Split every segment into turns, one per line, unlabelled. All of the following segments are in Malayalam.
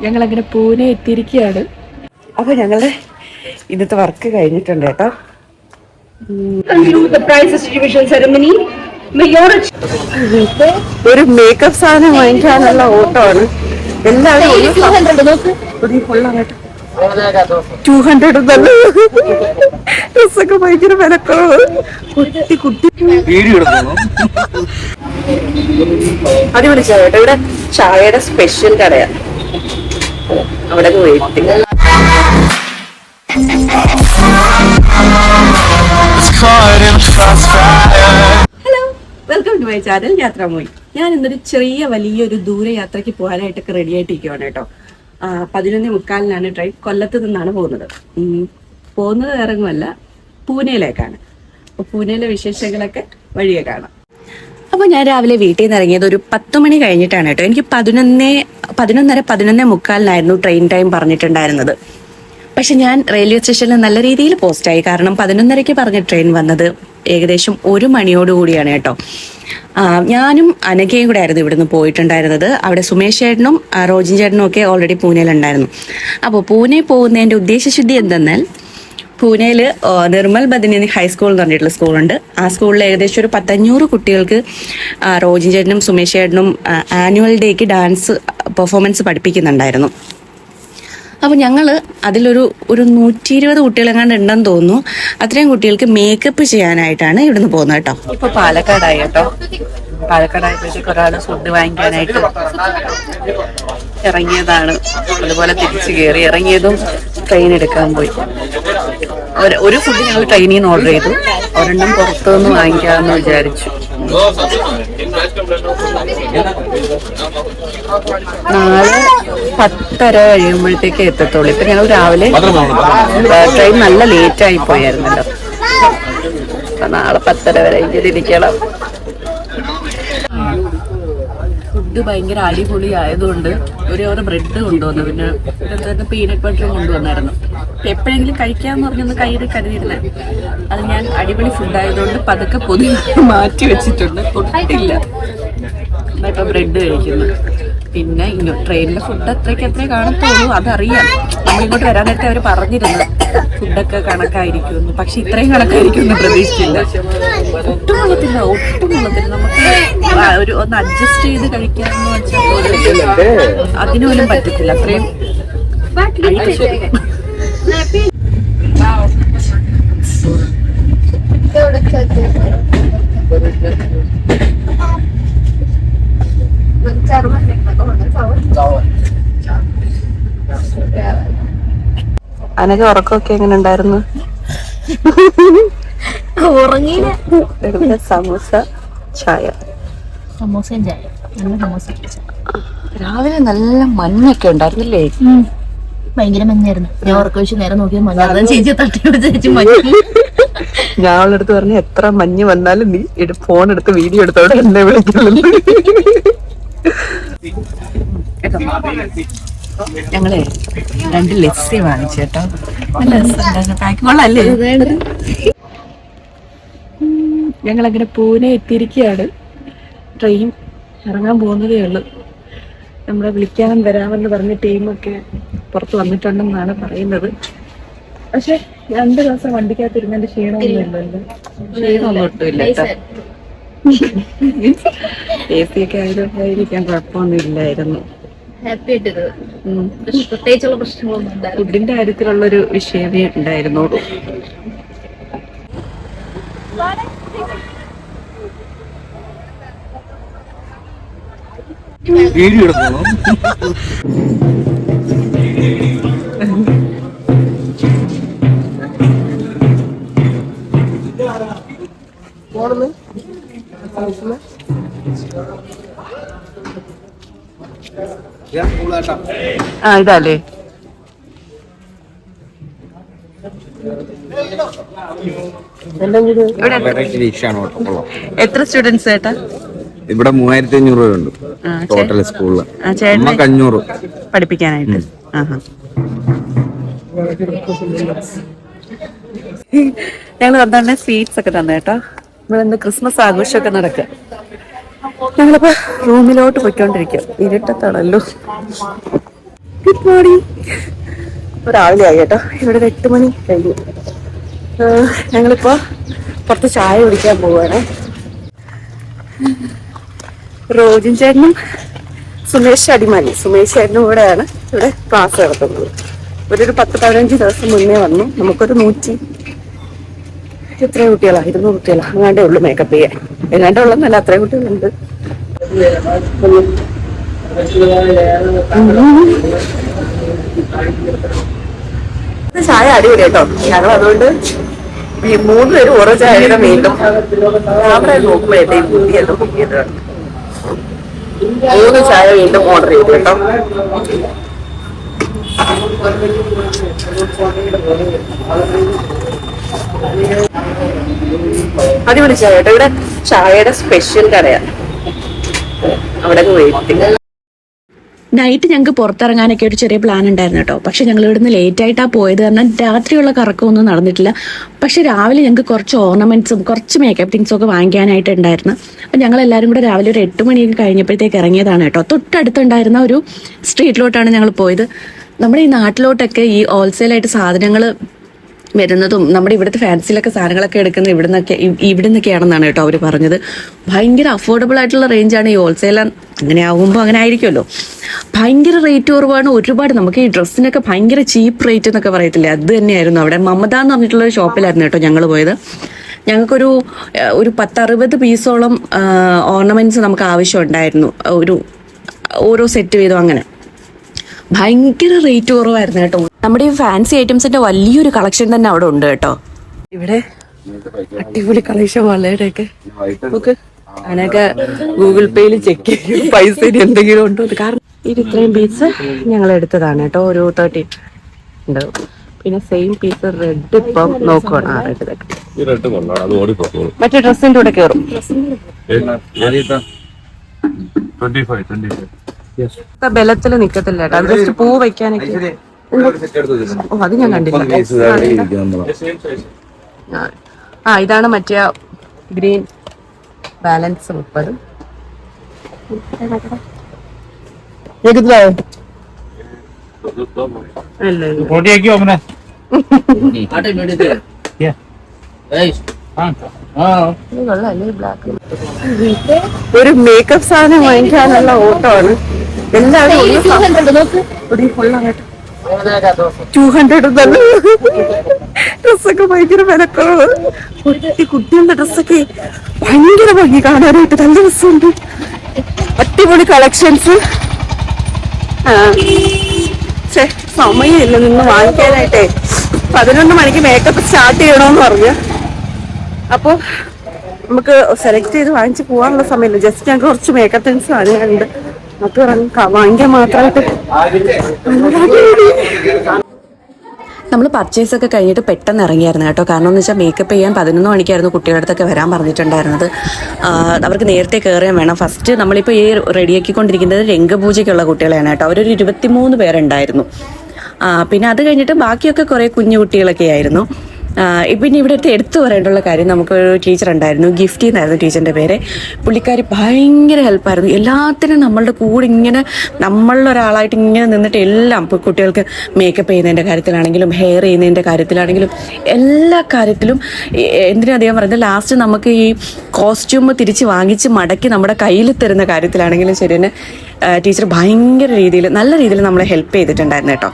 ഞങ്ങളങ്ങനെ പൂനെ എത്തിയിരിക്കുകയാണ്. അപ്പൊ ഞങ്ങളുടെ ഇന്നത്തെ വർക്ക് കഴിഞ്ഞിട്ടുണ്ട് കേട്ടോ. ഒരു മേക്കപ്പ് സാധനം വാങ്ങിക്കാനുള്ള ഓട്ടമാണ് എല്ലാവരും. 200 നല്ല ഡ്രസ്സൊക്കെ ഭയങ്കര വിലക്കുറവ്. കുട്ടി അടിപൊളി ചായ കേട്ടോ. ഇവിടെ ചായയുടെ സ്പെഷ്യൽ കടയാണ്. അവിടെ പോയിട്ട് hello, welcome to my channel Yathramoyi. ഞാൻ ഇന്നൊരു വലിയൊരു ദൂരയാത്രയ്ക്ക് പോകാനായിട്ടൊക്കെ റെഡി ആയിട്ടിരിക്കുവാണ് കേട്ടോ. 11:45 ട്രെയിൻ. കൊല്ലത്ത് നിന്നാണ് പോകുന്നത് ഇറങ്ങുമല്ല, പൂനെയിലേക്കാണ്. അപ്പോൾ പൂനെയിലെ വിശേഷങ്ങളൊക്കെ വഴിയെ കാണാം. അപ്പോൾ ഞാൻ രാവിലെ വീട്ടിൽ നിന്ന് ഇറങ്ങിയത് ഒരു 10 മണി കഴിഞ്ഞിട്ടാണ് കേട്ടോ. എനിക്ക് 11:45 ട്രെയിൻ ടൈം പറഞ്ഞിട്ടുണ്ടായിരുന്നത്. പക്ഷെ ഞാൻ റെയിൽവേ സ്റ്റേഷനിൽ നല്ല രീതിയിൽ പോസ്റ്റായി. കാരണം 11:30 പറഞ്ഞ ട്രെയിൻ വന്നത് ഏകദേശം 1 മണിയോടുകൂടിയാണ് കേട്ടോ. ഞാനും അനഘയും കൂടെ ആയിരുന്നു ഇവിടുന്ന് പോയിട്ടുണ്ടായിരുന്നത്. അവിടെ സുമേഷ് ചേട്ടനും റോജിൻ ചേട്ടനും ഒക്കെ ഓൾറെഡി പൂനെയിലുണ്ടായിരുന്നു. അപ്പോൾ പൂനെ പോകുന്നതിൻ്റെ ഉദ്ദേശശുദ്ധി എന്തെന്നാൽ, പൂനെയിൽ നിർമ്മൽ ബദിനി ഹൈസ്കൂൾ എന്ന് പറഞ്ഞിട്ടുള്ള സ്കൂളുണ്ട്. ആ സ്കൂളിൽ ഏകദേശം ഒരു 500 കുട്ടികൾക്ക് റോജിൻ ചേട്ടനും സുമേഷ് ചേട്ടനും ആനുവൽ ഡേക്ക് ഡാൻസ് പെർഫോമൻസ് പഠിപ്പിക്കുന്നുണ്ടായിരുന്നു. അപ്പോൾ ഞങ്ങൾ അതിലൊരു 120 കുട്ടികളെങ്ങാണ്ട് ഉണ്ടെന്ന് തോന്നുന്നു. അത്രയും കുട്ടികൾക്ക് മേക്കപ്പ് ചെയ്യാനായിട്ടാണ് ഇവിടുന്ന് പോകുന്നത് കേട്ടോ. ഇപ്പോൾ പാലക്കാടായി കേട്ടോ. പാലക്കാടായപ്പോഴത്തേക്ക് ഒരാൾ ഫുഡ് വാങ്ങിക്കാനായിട്ട് ഇറങ്ങിയതാണ്. അതുപോലെ തിരിച്ചു കയറി. ഇറങ്ങിയതും ട്രെയിൻ എടുക്കാൻ പോയി. ഒരു ഫുഡ് ഞങ്ങൾ ട്രെയിനിൽ നിന്ന് ഓർഡർ ചെയ്തു. ഒരെണ്ണം പുറത്തുനിന്ന് വാങ്ങിക്കാമെന്ന് വിചാരിച്ചു. നാളെ 10:30 കഴിയുമ്പോഴത്തേക്ക് എത്തത്തുള്ളൂ. ഇപ്പൊ ഞങ്ങൾ രാവിലെ ട്രെയിൻ നല്ല ലേറ്റ് ആയി പോയായിരുന്നല്ലോ. അപ്പൊ നാളെ 10:30 വരെ ഇരിക്കണം. ഫുഡ് ഭയങ്കര അടിപൊളി ആയതുകൊണ്ട് ഒരു ബ്രെഡ് കൊണ്ടുവന്നു. പിന്നെ പീനട്ട് ബട്ടറും കൊണ്ടുവന്നായിരുന്നു. എപ്പോഴെങ്കിലും കഴിക്കാന്ന് പറഞ്ഞൊന്ന് കയ്യിൽ കരുതിയിരുന്നേ. അത് ഞാൻ അടിപൊളി ഫുഡായതുകൊണ്ട് പതുക്കെ പൊതി മാറ്റി വെച്ചിട്ടുണ്ട്. തൊട്ടില്ല. ഇപ്പൊ ബ്രെഡ് കഴിക്കുന്നു. പിന്നെ ട്രെയിനിലെ ഫുഡ് അത്രയ്ക്ക് കാണത്തുള്ളൂ. അതറിയാം. നമ്മളിങ്ങോട്ട് വരാൻ നേരത്തെ അവർ പറഞ്ഞിരുന്നു ഫുഡൊക്കെ കണക്കായിരിക്കുമെന്ന്. പക്ഷെ ഇത്രയും കണക്കായിരിക്കുമെന്ന് പ്രതീക്ഷിച്ചില്ല. ഒട്ടും കൊള്ളത്തില്ല. നമുക്ക് ഒന്ന് അഡ്ജസ്റ്റ് ചെയ്ത് കഴിക്കാമെന്ന് വെച്ചാൽ അതിനുപോലും പറ്റത്തില്ല. അത്രയും അനക ഉറക്കമൊക്കെ എങ്ങനെ ഉണ്ടായിരുന്നു? സമൂസ ചായ. രാവിലെ നല്ല മഞ്ഞൊക്കെ ഉണ്ടായിരുന്നില്ലേ?
ഭയങ്കര മഞ്ഞായിരുന്നു. ഞാൻ ഉറക്കം വെച്ച് നേരെ നോക്കിയ മഞ്ഞ ചേച്ചി തട്ടി മഞ്ഞ.
ഞാൻ അവളടുത്ത് പറഞ്ഞു, എത്ര മഞ്ഞ് വന്നാലും നീ ഫോൺ എടുത്ത് വീഡിയോ എടുത്തോടെ എന്നെ വിളിക്കുള്ളൂ. ഞങ്ങളെ 2 ലസ്സി വാങ്ങിച്ചു കേട്ടോ. നല്ല രസമുണ്ടായിരുന്നു. ഞങ്ങളങ്ങനെ പൂനെ എത്തിയിരിക്കുകയാണ്. ട്രെയിൻ ഇറങ്ങാൻ പോകുന്നതേ ഉള്ളൂ. നമ്മളെ വിളിക്കാൻ വരാമെന്ന് പറഞ്ഞ ടീമൊക്കെ പുറത്ത് വന്നിട്ടുണ്ടെന്നാണ് പറയുന്നത്. പക്ഷെ 2 ദിവസം വണ്ടിക്കകത്തിരുന്നതിന്റെ ക്ഷീണമൊന്നും ഇല്ലല്ലോ. ക്ഷീണമൊന്നും ഒട്ടുമില്ല കേട്ടോ. AC ഒക്കെ ആയിരിക്കാൻ കുഴപ്പമൊന്നും ഇല്ലായിരുന്നു.
ഹാപ്പി ആയിട്ടത്. പ്രത്യേകിച്ചുള്ള പ്രശ്നങ്ങളൊന്നും ഉണ്ടായിരുന്നു.
ഫുഡിന്റെ കാര്യത്തിലുള്ളൊരു വിഷയമേ ഉണ്ടായിരുന്നുള്ളൂ. ഇതല്ലേ എത്ര സ്റ്റുഡൻസ് ചേട്ടാ?
ഇവിടെ 3500 രൂപയുണ്ട് ടോട്ടൽ സ്കൂളില്. 500
പഠിപ്പിക്കാനായിട്ട്. ഞങ്ങൾ വന്നോണ്ട് സ്വീറ്റ്സ് ഒക്കെ തന്നെ കേട്ടോ. ഇവിടെ എന്ത് ക്രിസ്മസ് ആഘോഷമൊക്കെ നടക്കുക. ഞങ്ങളിപ്പോ റൂമിലോട്ട് പോയിക്കൊണ്ടിരിക്കും. ഇരുട്ടത്താണല്ലോ. മോർണിംഗ്. രാവിലെ ആയി കേട്ടോ. ഇവിടെ 8 മണി കഴിഞ്ഞു. ഞങ്ങളിപ്പോ പുറത്ത് ചായ കുടിക്കാൻ പോവാണ്. റോജിൻ ചേട്ടനും സുമേഷ് അടിമാലി, സുമേഷ് ചേട്ടനും കൂടെയാണ് ഇവിടെ ക്ലാസ് നടത്തുന്നത്. ഒരു 10-15 ദിവസം മുന്നേ വന്നു. നമുക്കൊരു 100 എത്ര കുട്ടികളാ, 200 കുട്ടികളാ അങ്ങാണ്ടേ ഉള്ളു മേക്കപ്പ് ചെയ്യാൻ. എങ്ങാണ്ടേ ഉള്ളെന്നല്ല, അത്രയും കുട്ടികളുണ്ട്. ചായ അടിപൊളി കേട്ടോ. ഞങ്ങൾ അതുകൊണ്ട് 3 പേര് ഓരോ ചായയുടെ വീണ്ടും ക്യാമറ നോക്കുമ്പോഴേ പുതിയത് 3 ചായ വീണ്ടും ഓർഡർ ചെയ്തു കേട്ടോ. അടിപൊളി ചായ കേട്ടോ. ഇവിടെ ചായയുടെ സ്പെഷ്യൽ കടയാണ്. അവിടെ വെയിറ്റ്. നൈറ്റ് ഞങ്ങൾക്ക് പുറത്തിറങ്ങാനൊക്കെ ഒരു ചെറിയ പ്ലാൻ ഉണ്ടായിരുന്നു കേട്ടോ. പക്ഷെ ഞങ്ങൾ ഇവിടുന്ന് ലേറ്റ് ആയിട്ടാണ് പോയത്. കാരണം രാത്രിയുള്ള കറക്കമൊന്നും നടന്നിട്ടില്ല. പക്ഷെ രാവിലെ ഞങ്ങൾക്ക് കുറച്ച് ഓർണമെന്റ്സും കുറച്ച് മേക്കപ്പ് തിങ്സും ഒക്കെ വാങ്ങിക്കാനായിട്ട് ഉണ്ടായിരുന്നു. അപ്പം ഞങ്ങൾ എല്ലാവരും കൂടെ രാവിലെ ഒരു 8 മണിയൊക്കെ കഴിഞ്ഞപ്പോഴത്തേക്ക് ഇറങ്ങിയതാണ് കേട്ടോ. തൊട്ടടുത്തുണ്ടായിരുന്ന ഒരു സ്ട്രീറ്റിലോട്ടാണ് ഞങ്ങൾ പോയത്. നമ്മുടെ ഈ നാട്ടിലോട്ടൊക്കെ ഈ ഹോൾസെയിലായിട്ട് സാധനങ്ങൾ വരുന്നതും നമ്മുടെ ഇവിടുത്തെ ഫാൻസിലൊക്കെ സാധനങ്ങളൊക്കെ എടുക്കുന്നത് ഇവിടുന്നൊക്കെയാണെന്നാണ് കേട്ടോ അവർ പറഞ്ഞത്. ഭയങ്കര അഫോർഡബിൾ ആയിട്ടുള്ള റേഞ്ചാണ് ഈ ഹോൾസെയിൽ. അങ്ങനെ ആകുമ്പോൾ അങ്ങനെ ആയിരിക്കുമല്ലോ. ഭയങ്കര റേറ്റ് കുറവാണ്. ഒരുപാട് നമുക്ക് ഈ ഡ്രസ്സിനൊക്കെ ഭയങ്കര ചീപ്പ് റേറ്റ് എന്നൊക്കെ പറയത്തില്ലേ, അത് തന്നെയായിരുന്നു അവിടെ. മമത എന്ന് പറഞ്ഞിട്ടുള്ളൊരു ഷോപ്പിലായിരുന്നു കേട്ടോ ഞങ്ങൾ പോയത്. ഞങ്ങൾക്കൊരു 10-60 പീസോളം ഓർണമെന്റ്സ് നമുക്ക് ആവശ്യം ഉണ്ടായിരുന്നു. ഓരോ സെറ്റ് വീതം. അങ്ങനെ ഭയങ്കര റേറ്റ് കുറവായിരുന്നു കേട്ടോ. നമ്മുടെ ഈ ഫാൻസി ഐറ്റംസിന്റെ വലിയൊരു കളക്ഷൻ തന്നെ അവിടെ ഉണ്ട് കേട്ടോ. ഇവിടെ അടിപൊളി കളക്ഷൻ വളരെയൊക്കെ നമുക്ക് അതിനൊക്കെ ഗൂഗിൾ പേയിൽ ചെക്ക് ചെയ്യും പൈസ എന്തെങ്കിലും ഉണ്ടോ. കാരണം ഇത്രയും പീസ് ഞങ്ങൾ എടുത്തതാണ് കേട്ടോ. ഒരു 30 ഉണ്ടാവും. പിന്നെ സെയിം പീസ് റെഡ് ഇപ്പം നോക്കണം. ആ റെഡ് മറ്റേ ഡ്രസ്സിന്റെ കൂടെ കയറും. ബലത്തില് നിക്കത്തില്ല കേട്ടോ. അത് ജസ്റ്റ് പൂ വെക്കാനൊക്കെ. ഓ, അത് ഞാൻ കണ്ടില്ല. ഇതാണ് മറ്റേ ഗ്രീൻ ബാലൻസ് 30. ഒരു മേക്കപ്പ് സാധനം വാങ്ങിക്കാനുള്ള ഓട്ടമാണ് എല്ലാവരും. 200 ഡ്രസ്സൊക്കെ ഭയങ്കര വിലക്കുറവ്. കുട്ടികളുടെ ഡ്രസ്സൊക്കെ ഭയങ്കര ഭംഗി കാണാനായിട്ട്. നല്ല രസമുണ്ട്. അടിപൊളി കളക്ഷൻസ്. സമയമില്ല നിന്ന് വാങ്ങിക്കാനായിട്ടേ. 11 മണിക്ക് മേക്കപ്പ് സ്റ്റാർട്ട് ചെയ്യണമെന്ന് പറഞ്ഞു. അപ്പോൾ നമുക്ക് സെലക്ട് ചെയ്ത് വാങ്ങിച്ച് പോകാനുള്ള സമയമില്ല. ജസ്റ്റ് ഞങ്ങൾക്ക് കുറച്ച് മേക്കപ്പ് തിങ്സ് വാങ്ങിയാലുണ്ട്. നമുക്ക് വാങ്ങിക്കാൻ മാത്രമായിട്ട് നമ്മൾ പർച്ചേസ് ഒക്കെ കഴിഞ്ഞിട്ട് പെട്ടെന്ന് ഇറങ്ങിയായിരുന്നു കേട്ടോ. കാരണം എന്ന് വെച്ചാൽ മേക്കപ്പ് ചെയ്യാൻ 11 മണിക്കായിരുന്നു കുട്ടികളുടെ അടുത്തൊക്കെ വരാൻ പറഞ്ഞിട്ടുണ്ടായിരുന്നത്. അവർക്ക് നേരത്തെ കയറിയാൻ വേണം. ഫസ്റ്റ് നമ്മളിപ്പോൾ ഈ റെഡിയാക്കിക്കൊണ്ടിരിക്കുന്നത് രംഗപൂജയ്ക്കുള്ള കുട്ടികളെയാണ് കേട്ടോ. അവരൊരു 23 പേരുണ്ടായിരുന്നു. പിന്നെ അത് കഴിഞ്ഞിട്ട് ബാക്കിയൊക്കെ കുറേ കുഞ്ഞു കുട്ടികളൊക്കെ ആയിരുന്നു. പിന്നെ ഇവിടുത്തെ എടുത്തു പറയേണ്ടുള്ള കാര്യം, നമുക്കൊരു ടീച്ചർ ഉണ്ടായിരുന്നു, ഗിഫ്റ്റി എന്നായിരുന്നു ടീച്ചറിൻ്റെ പേര്. പുള്ളിക്കാരി ഭയങ്കര ഹെൽപ്പായിരുന്നു. എല്ലാത്തിനും നമ്മളുടെ കൂടെ ഇങ്ങനെ നമ്മളൊരാളായിട്ട് ഇങ്ങനെ നിന്നിട്ട് എല്ലാം ഇപ്പോൾ കുട്ടികൾക്ക് മേക്കപ്പ് ചെയ്യുന്നതിൻ്റെ കാര്യത്തിലാണെങ്കിലും ഹെയർ ചെയ്യുന്നതിൻ്റെ കാര്യത്തിലാണെങ്കിലും എല്ലാ കാര്യത്തിലും എന്തിനും അധികം പറയുന്നത് ലാസ്റ്റ് നമുക്ക് ഈ കോസ്റ്റ്യൂം തിരിച്ച് വാങ്ങിച്ച് മടക്കി നമ്മുടെ കയ്യിൽ തരുന്ന കാര്യത്തിലാണെങ്കിലും ശരി തന്നെ ടീച്ചർ ഭയങ്കര രീതിയിൽ നല്ല രീതിയിൽ നമ്മളെ ഹെൽപ്പ് ചെയ്തിട്ടുണ്ടായിരുന്നു കേട്ടോ.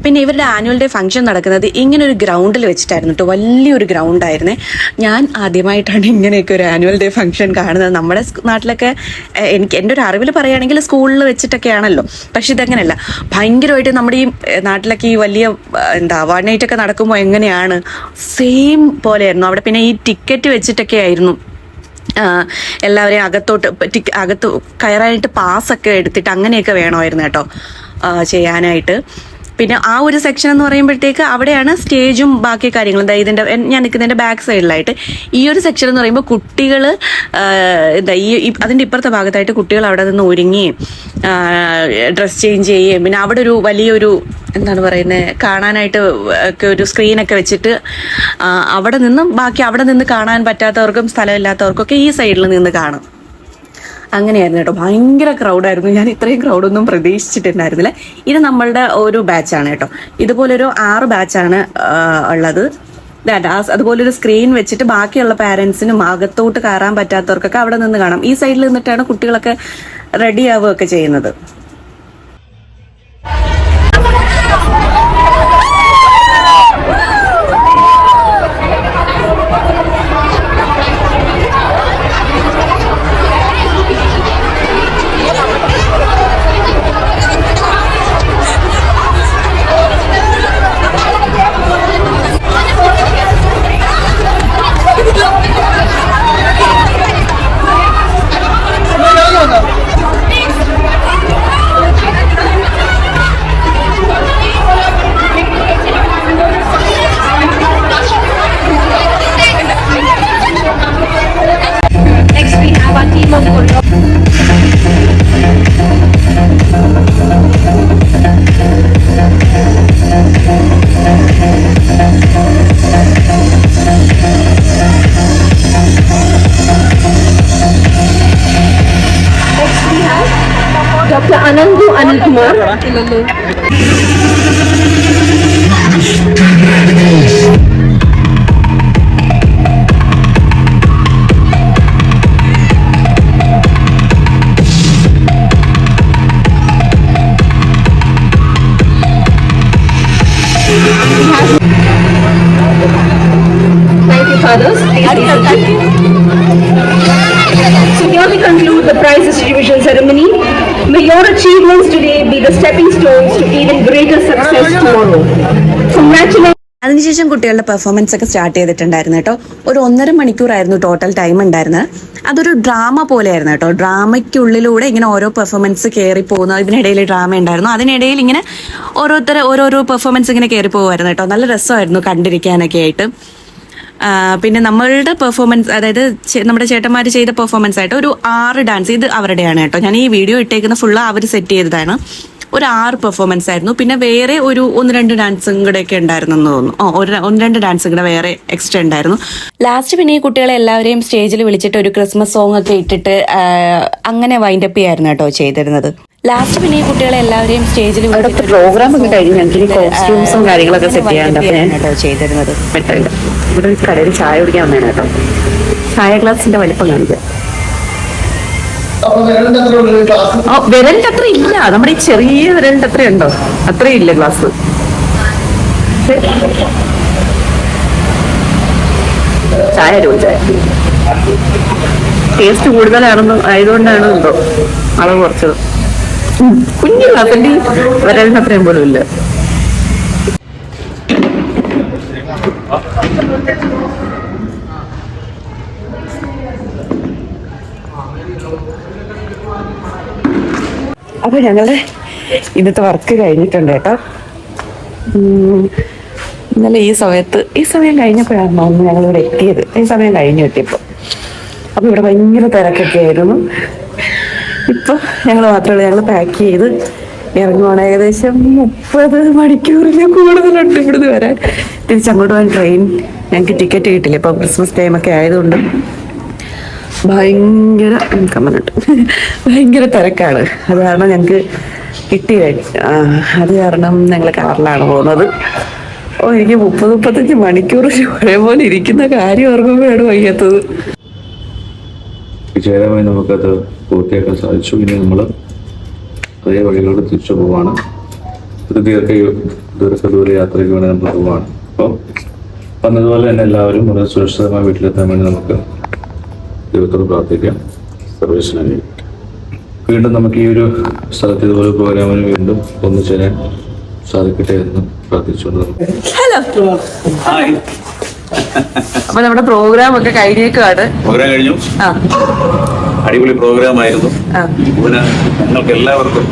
പിന്നെ ഇവരുടെ ആനുവൽ ഡേ ഫംഗ്ഷൻ നടക്കുന്നത് ഇങ്ങനെ ഒരു ഗ്രൗണ്ടിൽ വെച്ചിട്ടായിരുന്നു കേട്ടോ. വലിയൊരു ഗ്രൗണ്ടായിരുന്നേ. ഞാൻ ആദ്യമായിട്ടാണ് ഇങ്ങനെയൊക്കെ ഒരു ആനുവൽ ഡേ ഫംഗ്ഷൻ കാണുന്നത്. നമ്മുടെ നാട്ടിലൊക്കെ എൻ്റെ ഒരു അറിവിൽ പറയുകയാണെങ്കിൽ സ്കൂളിൽ വെച്ചിട്ടൊക്കെയാണല്ലോ. പക്ഷെ ഇതങ്ങനെയല്ല. ഭയങ്കരമായിട്ട് നമ്മുടെ ഈ നാട്ടിലൊക്കെ ഈ വലിയ അവാർഡ് നൈറ്റ് ഒക്കെ നടക്കുമ്പോൾ എങ്ങനെയാണ് സെയിം പോലെയായിരുന്നു അവിടെ. പിന്നെ ഈ ടിക്കറ്റ് വെച്ചിട്ടൊക്കെ ആയിരുന്നു എല്ലാവരെയും അകത്ത് കയറാനായിട്ട് പാസ്സൊക്കെ എടുത്തിട്ട് അങ്ങനെയൊക്കെ വേണമായിരുന്നു കേട്ടോ ചെയ്യാനായിട്ട്. പിന്നെ ആ ഒരു സെക്ഷൻ എന്ന് പറയുമ്പോഴത്തേക്ക് അവിടെയാണ് സ്റ്റേജും ബാക്കി കാര്യങ്ങളും. ഇതിൻ്റെ ഞാൻ നിൽക്കുന്നതിൻ്റെ ബാക്ക് സൈഡിലായിട്ട് ഈ ഒരു സെക്ഷൻ എന്ന് പറയുമ്പോൾ കുട്ടികൾ അതിൻ്റെ ഇപ്പുറത്തെ ഭാഗത്തായിട്ട് കുട്ടികൾ അവിടെ നിന്ന് ഒരുങ്ങുകയും ഡ്രസ് ചേഞ്ച് ചെയ്യുകയും പിന്നെ അവിടെ ഒരു വലിയൊരു എന്താണ് പറയുന്നത് കാണാനായിട്ട് ഒക്കെ ഒരു സ്ക്രീനൊക്കെ വെച്ചിട്ട് അവിടെ നിന്ന് കാണാൻ പറ്റാത്തവർക്കും സ്ഥലമില്ലാത്തവർക്കൊക്കെ ഈ സൈഡിൽ നിന്ന് കാണും. അങ്ങനെയായിരുന്നു കേട്ടോ. ഭയങ്കര ക്രൗഡായിരുന്നു. ഞാൻ ഇത്രയും ക്രൗഡൊന്നും പ്രതീക്ഷിച്ചിട്ടുണ്ടായിരുന്നില്ല. ഇത് നമ്മളുടെ ഒരു ബാച്ചാണ് കേട്ടോ. ഇതുപോലൊരു 6 ബാച്ചാണ് ഉള്ളത്. അതുപോലൊരു സ്ക്രീൻ വെച്ചിട്ട് ബാക്കിയുള്ള പാരന്റ്സിനും അകത്തോട്ട് കയറാൻ പറ്റാത്തവർക്കൊക്കെ അവിടെ നിന്ന് കാണാം. ഈ സൈഡിൽ നിന്നിട്ടാണ് കുട്ടികളൊക്കെ റെഡി ആവുകയൊക്കെ ചെയ്യുന്നത്.
Dr. Anandu Anil Kumar. Thank you, fathers. So here we conclude the prize distribution ceremony. May your achievements today be the stepping stones to even greater success tomorrow. Congratulations.
അതിനുശേഷം കുട്ടികളുടെ പെർഫോമൻസ് ഒക്കെ സ്റ്റാർട്ട് ചെയ്തിട്ടുണ്ടായിരുന്നു കേട്ടോ. ഒരു 1.5 മണിക്കൂറായിരുന്നു ടോട്ടൽ ടൈം ഉണ്ടായിരുന്നത്. അതൊരു ഡ്രാമ പോലെയായിരുന്നു കേട്ടോ. ഡ്രാമയ്ക്കുള്ളിലൂടെ ഇങ്ങനെ ഓരോ പെർഫോമൻസ് കയറി പോകുന്നു. ഇതിനിടയിൽ ഡ്രാമ ഉണ്ടായിരുന്നു. അതിനിടയിൽ ഇങ്ങനെ ഓരോരോ പെർഫോമൻസ് ഇങ്ങനെ കയറി പോകുമായിരുന്നു കേട്ടോ. നല്ല രസമായിരുന്നു കണ്ടിരിക്കാനൊക്കെ ആയിട്ട്. പിന്നെ നമ്മളുടെ പെർഫോമൻസ്, അതായത് നമ്മുടെ ചേട്ടന്മാർ ചെയ്ത പെർഫോമൻസ് ആയിട്ട് ഒരു 6 ഡാൻസ്, ഇത് അവരുടെയാണ് കേട്ടോ. ഞാൻ ഈ വീഡിയോ ഇട്ടേക്കുന്ന ഫുള്ള് അവർ സെറ്റ് ചെയ്തതാണ്. ഒരു 6 പെർഫോമൻസ് ആയിരുന്നു. പിന്നെ വേറെ ഒരു 1-2 ഡാൻസും കൂടെ ഒക്കെ ഉണ്ടായിരുന്നു എന്ന് തോന്നുന്നു. 1-2 ഡാൻസും കൂടെ വേറെ എക്സ്ട്രാ ഉണ്ടായിരുന്നു. ലാസ്റ്റ് പിന്നെ ഈ കുട്ടികളെ എല്ലാവരെയും സ്റ്റേജിൽ വിളിച്ചിട്ട് ഒരു ക്രിസ്മസ് സോങ് ഒക്കെ ഇട്ടിട്ട് അങ്ങനെ വൈൻഡപ്പ് ചെയ്യായിരുന്നു കേട്ടോ ചെയ്തിരുന്നത്. ലാസ്റ്റ് പിന്നെ ഈ കുട്ടികളെ എല്ലാവരെയും സ്റ്റേജിൽ
പ്രോഗ്രാം ഒക്കെ കഴിഞ്ഞ് ഞങ്ങൾക്ക് കോസ്റ്റ്യൂംസും കാര്യങ്ങളൊക്കെ സെറ്റ് ചെയ്യാൻ
കേട്ടോ ചെയ്തിരുന്നത്.
പറ്റില്ല. ഇവിടെ ഒരു കടയിൽ ചായ കുടിക്കാൻ വന്നേനെ കേട്ടോ. ചായ ഗ്ലാസിന്റെ വലിപ്പം കാണിക്കാം. വിരലിന്റെ അത്ര ഇല്ല, നമ്മുടെ ഈ ചെറിയ വിരലിന്റെ അത്ര ഉണ്ടോ? അത്രയും ഇല്ല ഗ്ലാസ്. ചായ ചായ ടേസ്റ്റ് കൂടുതലാണെന്ന് ആയതുകൊണ്ടാണ് എന്തോ അളവ് കുറച്ചത്. കുഞ്ഞു ഗ്ലാസിന്റെ വിരലിന്റെ അത്രയും പോലും ഇല്ല.
അപ്പൊ ഞങ്ങള് ഇന്നത്തെ വർക്ക് കഴിഞ്ഞിട്ടുണ്ട് കേട്ടോ. ഇന്നലെ ഈ സമയം കഴിഞ്ഞപ്പോഴാണ് ഒന്ന് ഞങ്ങളിവിടെ എത്തിയത്. ഈ സമയം കഴിഞ്ഞു എത്തിയപ്പോ. അപ്പൊ ഇവിടെ ഭയങ്കര തിരക്കൊക്കെ ആയിരുന്നു. ഇപ്പൊ ഞങ്ങൾ മാത്രമല്ല, ഞങ്ങൾ പാക്ക് ചെയ്ത് ഇറങ്ങുവാണ്. ഏകദേശം 30 മണിക്കൂറിന് കൂടുതലുണ്ട് ഇവിടുന്ന് വരാൻ. തിരിച്ചങ്ങോട്ട് പോകാൻ ട്രെയിൻ ഞങ്ങൾക്ക് ടിക്കറ്റ് കിട്ടില്ല. ഇപ്പൊ ക്രിസ്മസ് ടൈമൊക്കെ ആയതുകൊണ്ട് ഭയങ്കര തിരക്കാണ്. അത് കാരണം ഞങ്ങൾക്ക് കിട്ടിയില്ല. അത് കാരണം ഞങ്ങൾ കാറിലാണ് പോകുന്നത്. എനിക്ക് 30-35 മണിക്കൂർ ഒരേപോലെ ഇരിക്കുന്ന കാര്യം ഓർക്കുമ്പോഴാണ് വയ്യാത്തത്.
വിജയകരമായി നമുക്കത് പൂർത്തിയാക്കാൻ സാധിച്ചു. ഇനി നമ്മൾ അതേ വഴികളോട് തിരിച്ചു പോവാണ്. ഒരു ദീർഘദൂര യാത്രയ്ക്ക് വേണ്ടി നമ്മൾ പോവാണ്. അപ്പോൾ വന്നതുപോലെ തന്നെ എല്ലാവരും വളരെ സുരക്ഷിതമായി വീട്ടിലെത്താൻ വേണ്ടി നമുക്ക് ദൈവത്തോട് പ്രാർത്ഥിക്കാം. സർവേശ്വരനെ വീണ്ടും നമുക്ക് ഈ ഒരു സ്ഥലത്ത് ഇതുപോലെ പ്രോഗ്രാമിന് വീണ്ടും ഒന്നുചേരാൻ സാധിക്കട്ടെ എന്ന് പ്രാർത്ഥിച്ചുകൊണ്ട്
അപ്പൊ നമ്മുടെ പ്രോഗ്രാം ഒക്കെ കഴിഞ്ഞേക്കാണ്.
പ്രോഗ്രാം കഴിഞ്ഞു. അടിപൊളി പ്രോഗ്രാം ആയിരുന്നു. ഞങ്ങൾക്ക് എല്ലാവർക്കും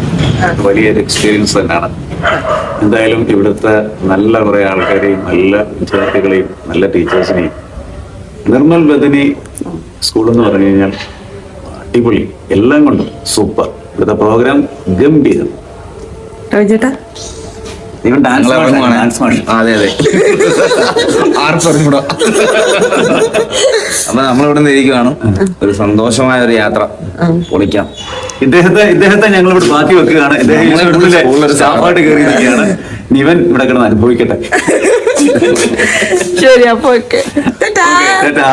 വലിയൊരു എക്സ്പീരിയൻസ് തന്നെയാണ്. എന്തായാലും ഇവിടുത്തെ നല്ല കുറെ ആൾക്കാരെയും നല്ല വിദ്യാർത്ഥികളെയും നല്ല ടീച്ചേഴ്സിനെയും, നിർമ്മൽ ബദനി സ്കൂൾ എന്ന് പറഞ്ഞു കഴിഞ്ഞാൽ അടിപൊളി, എല്ലാം കൊണ്ടും സൂപ്പർ. ഇവിടുത്തെ പ്രോഗ്രാം ഗംഭീരം.
ഇവൻ ഡാൻസ്
അതെ അതെ ആർക്കും കൂടെ. അപ്പൊ നമ്മളിവിടെ നിന്ന് ഇരിക്കുവാണ്. ഒരു സന്തോഷമായ ഒരു യാത്ര പൊളിക്കാം.
ഇദ്ദേഹത്തെ ഞങ്ങൾ ഇവിടെ ബാക്കി വെക്കുകയാണ്. സ്കൂളിലെ സ്റ്റാഫായിട്ട് കയറിയിരിക്കുകയാണ്. ഇവൻ ഇവിടെ കിടന്ന് അനുഭവിക്കട്ടെ.
ശരി, അപ്പൊ ഓക്കെ.
കേട്ടാ.